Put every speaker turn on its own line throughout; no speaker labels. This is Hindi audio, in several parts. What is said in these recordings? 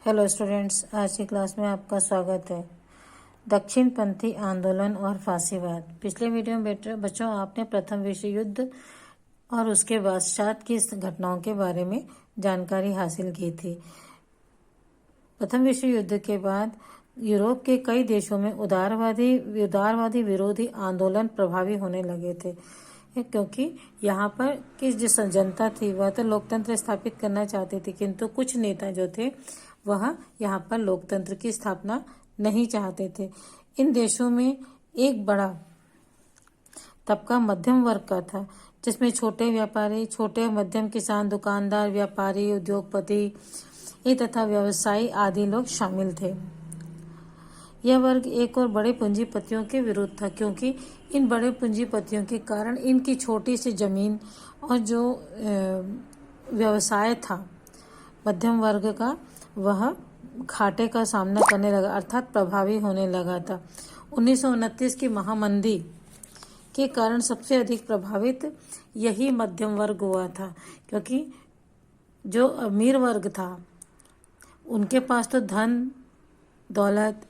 हेलो स्टूडेंट्स, आज की क्लास में आपका स्वागत है। दक्षिणपंथी आंदोलन और फांसीवाद। पिछले वीडियो में बच्चों आपने प्रथम विश्व युद्ध और उसके पश्चात की घटनाओं के बारे में जानकारी हासिल की थी। प्रथम विश्व युद्ध के बाद यूरोप के कई देशों में उदारवादी विरोधी आंदोलन प्रभावी होने लगे थे, क्योंकि यहाँ पर की जो जनता थी वह तो लोकतंत्र स्थापित करना चाहती थी, किंतु कुछ नेता जो थे वह यहाँ पर लोकतंत्र की स्थापना नहीं चाहते थे। इन देशों में एक बड़ा तबका मध्यम वर्ग का था, जिसमें छोटे व्यापारी, छोटे मध्यम किसान, दुकानदार, व्यापारी, उद्योगपति तथा व्यवसायी आदि लोग शामिल थे। यह वर्ग एक और बड़े पूंजीपतियों के विरुद्ध था, क्योंकि इन बड़े पूंजीपतियों के कारण इनकी छोटी सी जमीन और जो व्यवसाय था मध्यम वर्ग का, वह घाटे का सामना करने लगा, अर्थात प्रभावी होने लगा था। 1929 की महामंदी के कारण सबसे अधिक प्रभावित यही मध्यम वर्ग हुआ था, क्योंकि जो अमीर वर्ग था उनके पास तो धन दौलत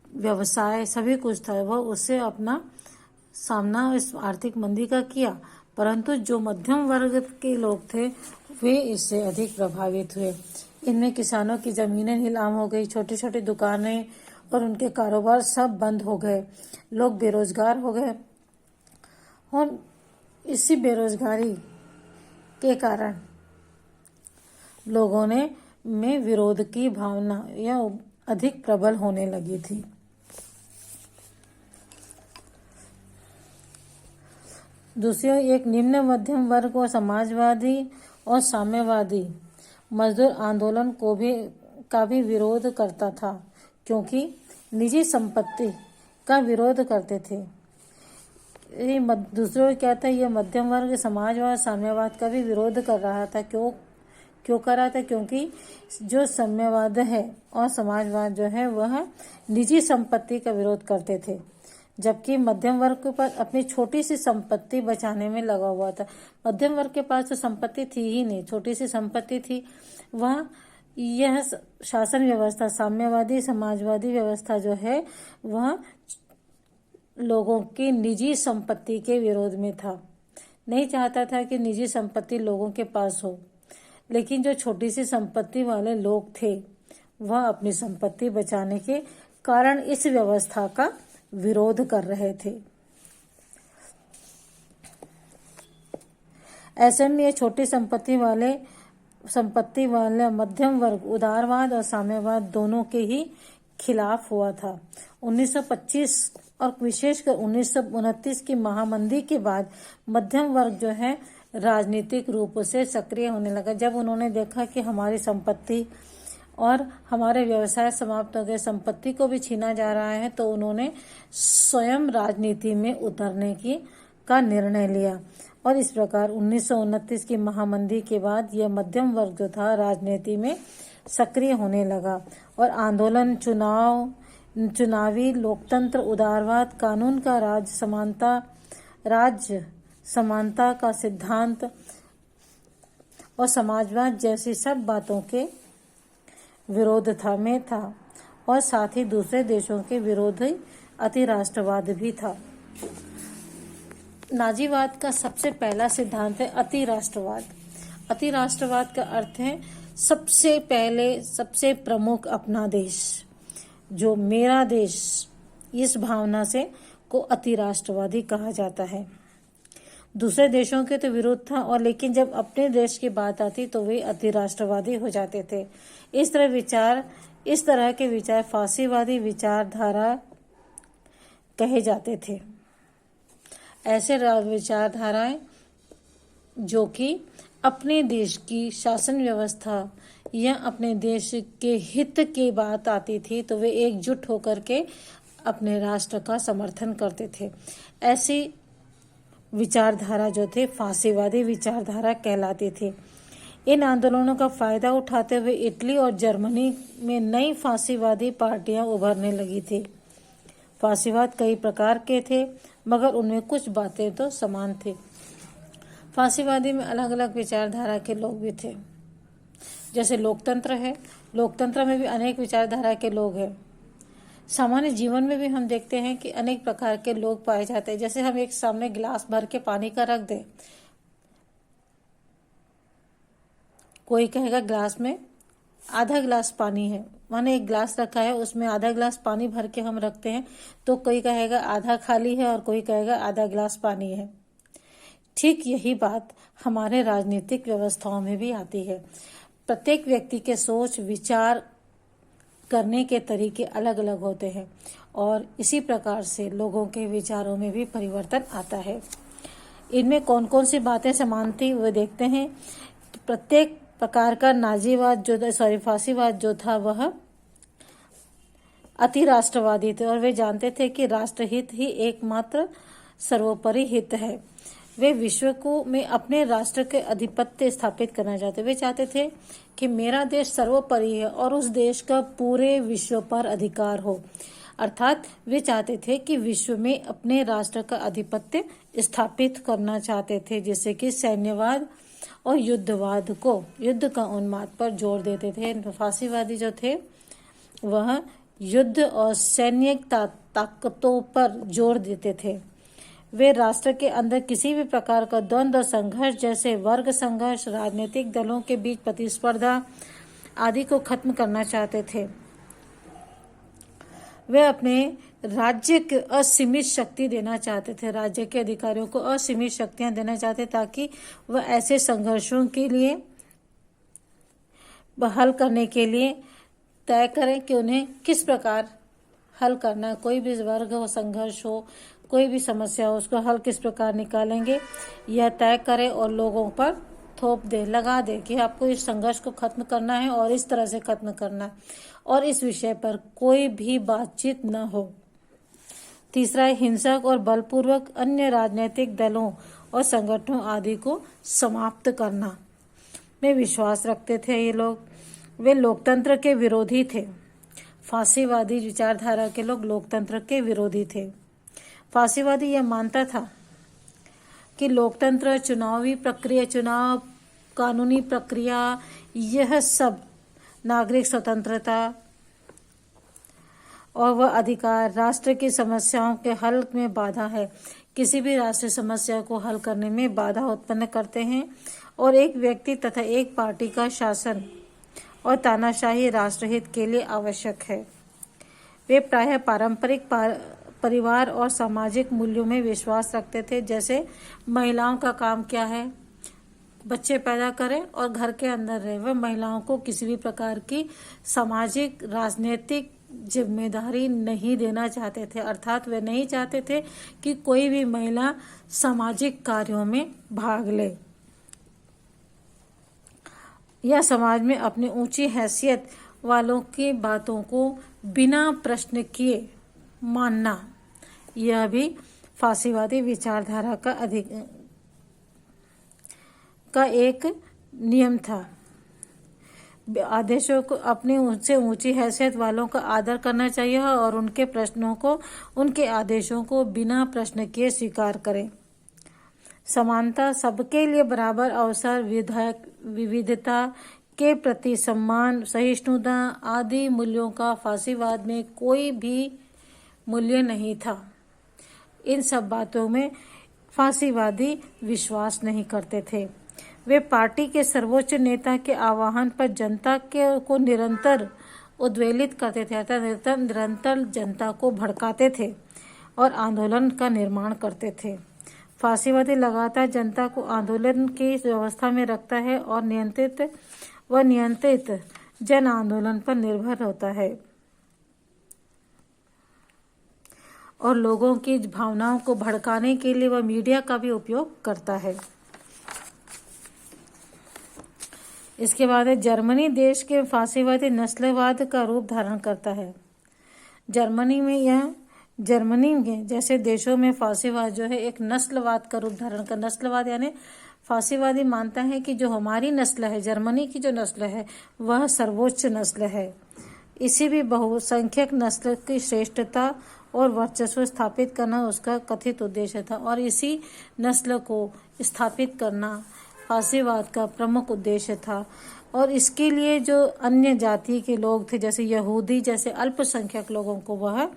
व्यवसाय सभी कुछ था, वह उससे अपना सामना इस आर्थिक मंदी का किया, परंतु जो मध्यम वर्ग के लोग थे वे इससे अधिक प्रभावित हुए। इनमें किसानों की जमीनें नीलाम हो गई, छोटी छोटी दुकानें और उनके कारोबार सब बंद हो गए, लोग बेरोजगार हो गए और इसी बेरोजगारी के कारण लोगों में विरोध की भावना यह अधिक प्रबल होने लगी थी। दूसरी ओर एक निम्न मध्यम वर्ग और समाजवादी और साम्यवादी मजदूर आंदोलन का भी विरोध करता था, क्योंकि निजी संपत्ति का विरोध करते थे। दूसरी ओर क्या था, यह मध्यम वर्ग समाजवाद साम्यवाद का भी विरोध कर रहा था। क्यों कर रहा था? क्योंकि जो साम्यवाद है और समाजवाद जो है वह निजी संपत्ति का विरोध करते थे, जबकि मध्यम वर्ग के पास अपनी छोटी सी संपत्ति बचाने में लगा हुआ था। मध्यम वर्ग के पास तो संपत्ति थी ही नहीं, छोटी सी संपत्ति थी। वह यह शासन व्यवस्था साम्यवादी समाजवादी व्यवस्था जो है वह लोगों की निजी संपत्ति के विरोध में था, नहीं चाहता था कि निजी संपत्ति लोगों के पास हो। लेकिन जो छोटी सी संपत्ति वाले लोग थे वह अपनी संपत्ति बचाने के कारण इस व्यवस्था का विरोध कर रहे थे। ऐसे में ये छोटी संपत्ति वाले मध्यम वर्ग उदारवाद और साम्यवाद दोनों के ही खिलाफ हुआ था। 1925 और विशेषकर 1929 की महामंदी के बाद मध्यम वर्ग जो है राजनीतिक रूप से सक्रिय होने लगा। जब उन्होंने देखा कि हमारी संपत्ति और हमारे व्यवसाय समाप्त हो गए, संपत्ति को भी छीना जा रहा है, तो उन्होंने स्वयं राजनीति में उतरने का निर्णय लिया और इस प्रकार 1929 की महामंदी के बाद यह मध्यम वर्ग जो था राजनीति में सक्रिय होने लगा और आंदोलन चुनावी लोकतंत्र, उदारवाद, कानून का राज्य समानता का सिद्धांत और समाजवाद जैसी सब बातों के विरोध था और साथ ही दूसरे देशों के विरोधी अति राष्ट्रवाद भी था। नाजीवाद का सबसे पहला सिद्धांत है अति राष्ट्रवाद। अति राष्ट्रवाद का अर्थ है सबसे पहले सबसे प्रमुख अपना देश, जो मेरा देश, इस भावना से को अति राष्ट्रवादी कहा जाता है। दूसरे देशों के तो विरोध था और लेकिन जब अपने देश की बात आती तो वे अति राष्ट्रवादी हो जाते थे। इस तरह के विचार फांसीवादी विचारधारा कहे जाते थे। ऐसे विचारधाराएं जो कि अपने देश की शासन व्यवस्था या अपने देश के हित की बात आती थी तो वे एकजुट होकर के अपने राष्ट्र का समर्थन करते थे। ऐसी विचारधारा जो थे फांसीवादी विचारधारा कहलाती थी। इन आंदोलनों का फायदा उठाते हुए इटली और जर्मनी में नई फांसीवादी पार्टियां उभरने लगी थी। फांसीवाद कई प्रकार के थे, मगर उनमें कुछ बातें तो समान थी। फांसीवादी में अलग अलग विचारधारा के लोग भी थे। जैसे लोकतंत्र है, लोकतंत्र में भी अनेक विचारधारा के लोग हैं। सामान्य जीवन में भी हम देखते हैं कि अनेक प्रकार के लोग पाए जाते हैं। जैसे हम एक सामने गिलास भर के पानी का रख दें, कोई कहेगा गिलास में आधा गिलास पानी है, माने एक गिलास रखा है उसमें आधा गिलास पानी भर के हम रखते हैं, तो कोई कहेगा आधा खाली है और कोई कहेगा आधा गिलास पानी है। ठीक यही बात हमारे राजनीतिक व्यवस्थाओं में भी आती है। प्रत्येक व्यक्ति के सोच विचार करने के तरीके अलग अलग होते हैं और इसी प्रकार से लोगों के विचारों में भी परिवर्तन आता है। इनमें कौन कौन सी बातें समानती हुए देखते हैं। प्रत्येक प्रकार का फासीवाद जो था वह अति राष्ट्रवादी थे और वे जानते थे कि राष्ट्रहित ही एकमात्र सर्वोपरि हित है। वे विश्व को में अपने राष्ट्र के आधिपत्य स्थापित करना चाहते। वे चाहते थे कि मेरा देश सर्वोपरि है और उस देश का पूरे विश्व पर अधिकार हो। अर्थात वे चाहते थे कि विश्व में अपने राष्ट्र का आधिपत्य स्थापित करना चाहते थे, जिससे कि सैन्यवाद और युद्ध का उन्माद पर जोर देते थे। फासीवादी जो थे वह युद्ध और सैन्य ताकतों पर जोर देते थे। वे राष्ट्र के अंदर किसी भी प्रकार का द्वंद्व संघर्ष, जैसे वर्ग संघर्ष, राजनीतिक दलों के बीच प्रतिस्पर्धा आदि को खत्म करना चाहते थे। वे अपने राज्य को असीमित शक्ति देना चाहते थे, राज्य के अधिकारियों को असीमित शक्तियां देना चाहते, ताकि वह ऐसे संघर्षों के लिए हल करने के लिए तय करें कि उन्हें किस प्रकार हल करना है। कोई भी वर्ग हो, संघर्ष हो, कोई भी समस्या हो, उसको हल किस प्रकार निकालेंगे यह तय करें और लोगों पर थोप दे, लगा दे कि आपको इस संघर्ष को खत्म करना है और इस तरह से खत्म करना है और इस विषय पर कोई भी बातचीत न हो। तीसरा है हिंसक और बलपूर्वक अन्य राजनीतिक दलों और संगठनों आदि को समाप्त करना में विश्वास रखते थे ये लोग। वे लोकतंत्र के विरोधी थे। फासीवादी विचारधारा के लोग लोकतंत्र के विरोधी थे। फासीवादी यह मानता था कि लोकतंत्र, चुनावी प्रक्रिया, चुनाव, कानूनी प्रक्रिया, यह सब नागरिक स्वतंत्रता और वह अधिकार राष्ट्र की समस्याओं के हल में बाधा है, किसी भी राष्ट्रीय समस्या को हल करने में बाधा उत्पन्न करते हैं और एक व्यक्ति तथा एक पार्टी का शासन और तानाशाही राष्ट्रहित के लिए आवश्यक है। वे प्रायः पारंपरिक परिवार और सामाजिक मूल्यों में विश्वास रखते थे। जैसे महिलाओं का काम क्या है, बच्चे पैदा करें और घर के अंदर रहे। वह महिलाओं को किसी भी प्रकार की सामाजिक राजनीतिक जिम्मेदारी नहीं देना चाहते थे। अर्थात वे नहीं चाहते थे कि कोई भी महिला सामाजिक कार्यों में भाग ले या समाज में अपनी ऊंची हैसियत वालों की बातों को बिना प्रश्न किए मानना। यह भी फासीवादी विचारधारा का एक नियम था। आदेशों को अपनी उनसे ऊंची हैसियत वालों का आदर करना चाहिए और उनके प्रश्नों को, उनके आदेशों को बिना प्रश्न किए स्वीकार करें। समानता, सबके लिए बराबर अवसर, विविधता के प्रति सम्मान, सहिष्णुता आदि मूल्यों का फासीवाद में कोई भी मूल्य नहीं था। इन सब बातों में फासीवादी विश्वास नहीं करते थे। वे पार्टी के सर्वोच्च नेता के आह्वान पर जनता को निरंतर उद्वेलित करते थे, अर्थात निरंतर जनता को भड़काते थे और आंदोलन का निर्माण करते थे। फासीवादी लगातार जनता को आंदोलन की व्यवस्था में रखता है और नियंत्रित जन आंदोलन पर निर्भर होता है और लोगों की भावनाओं को भड़काने के लिए वह मीडिया का भी उपयोग करता है। इसके बाद जर्मनी देश के फासीवादी नस्लवाद का रूप धारण करता है। जर्मनी में जैसे देशों में फासीवाद जो है एक नस्लवाद का रूप धारण कर, नस्लवाद यानी फासीवादी मानता है कि जो हमारी नस्ल है, जर्मनी की जो नस्ल है वह सर्वोच्च नस्ल है। इसी भी बहुसंख्यक नस्ल की श्रेष्ठता और वर्चस्व स्थापित करना उसका कथित उद्देश्य था और इसी नस्ल को स्थापित करना फासीवाद का प्रमुख उद्देश्य था। और इसके लिए जो अन्य जाति के लोग थे जैसे यहूदी जैसे अल्पसंख्यक लोगों को वह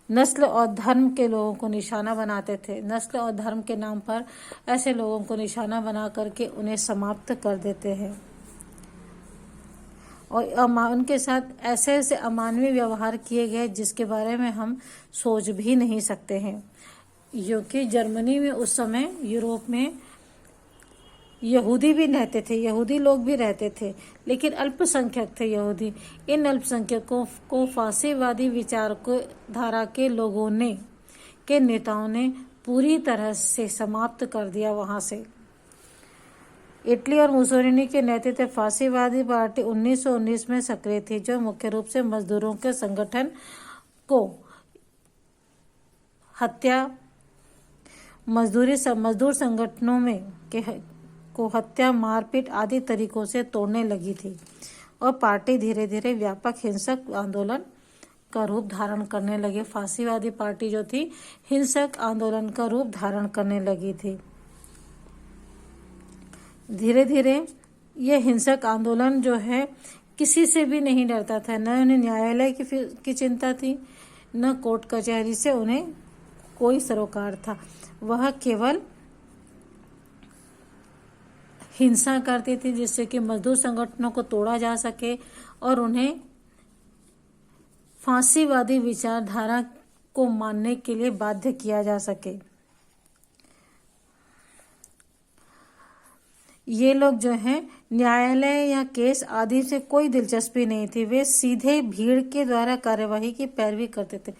नस्ल और धर्म के लोगों को निशाना बनाते थे। नस्ल और धर्म के नाम पर ऐसे लोगों को निशाना बना करके उन्हें समाप्त कर देते हैं और उनके साथ ऐसे ऐसे अमानवीय व्यवहार किए गए जिसके बारे में हम सोच भी नहीं सकते हैं। क्योंकि जर्मनी में उस समय यूरोप में यहूदी भी रहते थे, यहूदी लोग भी रहते थे, लेकिन अल्पसंख्यक थे यहूदी। इन अल्पसंख्यकों को फासीवादी विचारधारा के लोगों ने के नेताओं ने पूरी तरह से समाप्त कर दिया वहां से। इटली और मुसोलिनी के नेतृत्व फासीवादी पार्टी 1919 में सक्रिय थी, जो मुख्य रूप से मजदूरों के संगठन को हत्या मजदूर संगठनों में को हत्या मारपीट आदि तरीकों से तोड़ने लगी थी और पार्टी धीरे धीरे व्यापक हिंसक आंदोलन का रूप धारण करने लगे। फासीवादी पार्टी जो थी हिंसक आंदोलन का रूप धारण करने लगी थी। धीरे धीरे ये हिंसक आंदोलन जो है किसी से भी नहीं डरता था, न उन्हें न्यायालय की चिंता थी, न कोर्ट कचहरी से उन्हें कोई सरोकार था। वह केवल हिंसा करती थी जिससे कि मजदूर संगठनों को तोड़ा जा सके और उन्हें फांसीवादी विचारधारा को मानने के लिए बाध्य किया जा सके। ये लोग जो हैं न्यायालय या केस आदि से कोई दिलचस्पी नहीं थी, वे सीधे भीड़ के द्वारा कार्यवाही की पैरवी करते थे।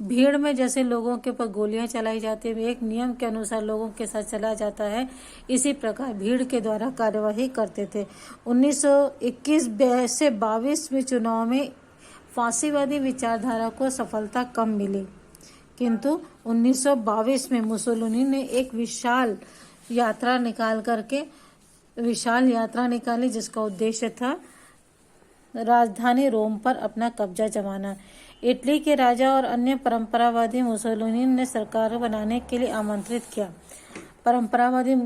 भीड़ में जैसे लोगों के ऊपर गोलियां चलाई जाती है, एक नियम के अनुसार लोगों के साथ चला जाता है, इसी प्रकार भीड़ के द्वारा कार्यवाही करते थे। 1921 से 22 में चुनाव में फांसीवादी विचारधारा को सफलता कम मिली, किंतु 1922 में मुसोलिनी ने एक विशाल यात्रा निकाली जिसका उद्देश्य था राजधानी रोम पर अपना कब्जा जमाना। इटली के राजा और अन्य परंपरावादी मुसोलिनी ने सरकार बनाने के लिए आमंत्रित किया। परंपरावादियों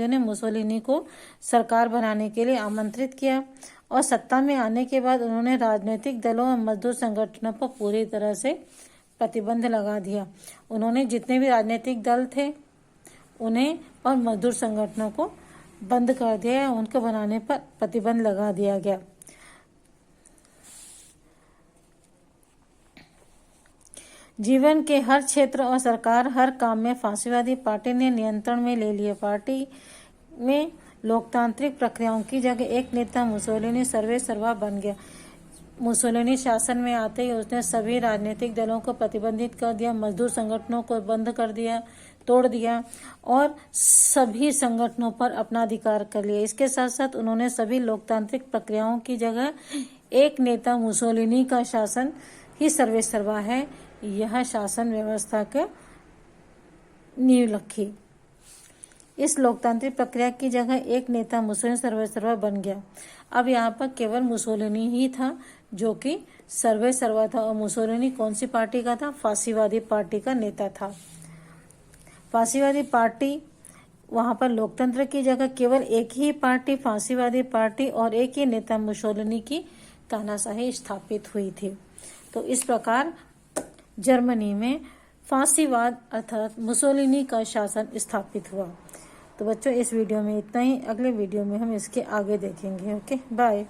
ने मुसोलिनी को सरकार बनाने के लिए आमंत्रित किया और सत्ता में आने के बाद उन्होंने राजनीतिक दलों और मजदूर संगठनों पर पूरी तरह से प्रतिबंध लगा दिया। उन्होंने जितने भी राजनीतिक दल थे उन्हें और मजदूर संगठनों को बंद कर दिया, उनके बनाने पर प्रतिबंध लगा दिया गया। जीवन के हर क्षेत्र और सरकार हर काम में फांसीवादी पार्टी ने नियंत्रण में ले लिया। पार्टी में लोकतांत्रिक प्रक्रियाओं की जगह एक नेता मुसोलिनी सर्वेसर्वा बन गया। मुसोलिनी शासन में आते ही उसने सभी राजनीतिक दलों को प्रतिबंधित कर दिया, मजदूर संगठनों को बंद कर दिया, तोड़ दिया और सभी संगठनों पर अपना अधिकार कर लिया। इसके साथ साथ उन्होंने सभी लोकतांत्रिक प्रक्रियाओं की जगह एक नेता मुसोलिनी का शासन ही सर्वेसर्वा है, यह शासन व्यवस्था का नींव रखी। इस लोकतांत्रिक प्रक्रिया की जगह एक नेता मुसोलिनी सर्वेसर्वा बन गया। अब यहाँ पर केवल मुसोलिनी ही था जो कि सर्वेसर्वा था और मुसोलिनी कौन सी पार्टी का था? फांसीवादी पार्टी का नेता था। फांसीवादी पार्टी वहां पर लोकतंत्र की जगह केवल एक ही पार्टी फांसीवादी पार्टी और एक ही नेता मुसोलिनी की तानाशाही स्थापित हुई थी। तो इस प्रकार जर्मनी में फांसीवाद अर्थात मुसोलिनी का शासन स्थापित हुआ। तो बच्चों इस वीडियो में इतना ही, अगले वीडियो में हम इसके आगे देखेंगे। Okay, bye.